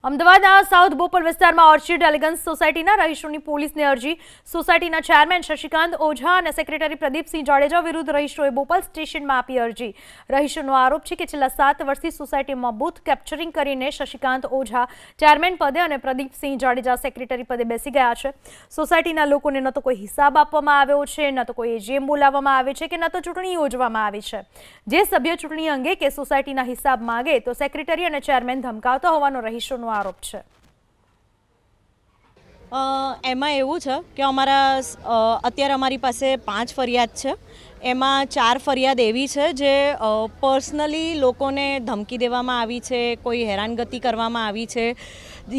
અમદાવાદના સાઉથ બોપલ વિસ્તારમાં orchid elegance સોસાયટીના રહીશોની પોલીસને અરજી। સોસાયટીના ચેરમેન શશિકાંત ઓઝા અને સેક્રેટરી પ્રદીપસિંહ જાડેજા વિરુદ્ધ રહીશોએ બોપલ સ્ટેશનમાં આપી અરજી। રહીશોનો આરોપ છે કે છેલ્લા 7 વર્ષથી સોસાયટીમાં બૂથ કેપ્ચરિંગ કરીને શશિકાંત ઓઝા ચેરમેન પદે અને પ્રદીપસિંહ જાડેજા સેક્રેટરી પદે બેસી ગયા છે। સોસાયટીના લોકોને ન તો કોઈ હિસાબ આપવામાં આવ્યો છે, ન તો કોઈ એજીએમ બોલાવવામાં આવે છે કે ન તો ચૂંટણી યોજવામાં આવી છે। જે સભ્ય ચૂંટણી અંગે કે સોસાયટીના હિસાબ માંગે તો સેક્રેટરી અને ચેરમેન ધમકાવતો હોવાનો રહીશોનો આરોપ છે। એમાં એવું છે કે અત્યારે અમારી પાસે 5 ફરિયાદ છે। એમાં 4 ફરિયાદ એવી છે જે પર્સનલી લોકોને ધમકી દેવામાં આવી છે, કોઈ હેરાનગતિ કરવામાં આવી છે।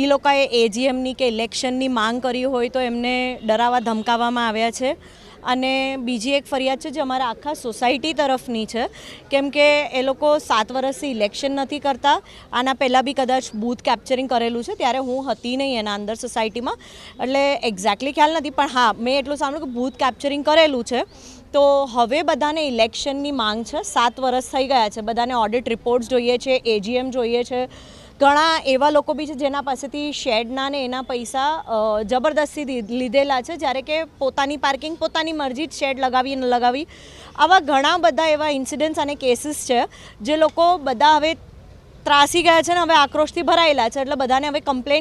એ લોકોએ એજીએમની કે ઇલેક્શનની માંગ કરી હોય તો એમને ડરાવવા ધમકાવવામાં આવ્યા છે। અને બીજી એક ફરિયાદ છે જે અમારા આખા સોસાયટી તરફની છે, કેમ કે એ લોકો 7 વર્ષથી ઇલેક્શન નથી કરતા। આના પહેલાં બી કદાચ બૂથ કેપ્ચરિંગ કરેલું છે, ત્યારે હું હતી નહીં એના અંદર સોસાયટીમાં, એટલે એક્ઝેક્ટલી ખ્યાલ નથી, પણ હા મેં એટલું સાંભળ્યું કે બૂથ કેપ્ચરિંગ કરેલું છે। તો હવે બધાને ઇલેક્શનની માંગ છે। 7 વર્ષ થઈ ગયા છે, બધાને ઓડિટ રિપોર્ટ્સ જોઈએ છે, એજીએમ જોઈએ છે। ઘણા એવા લોકો બી છે જેના પાસેથી શેડના ને એના પૈસા જબરદસ્તી લીધેલા છે, જ્યારે કે પોતાની પાર્કિંગ પોતાની મરજી જ શેડ લગાવી ન લગાવી। આવા ઘણા બધા એવા ઇન્સિડન્ટ્સ અને કેસીસ છે જે લોકો બધા હવે ત્રાસી ગયા છે ને હવે આક્રોશથી ભરાયેલા છે, એટલે બધાને હવે કમ્પ્લેન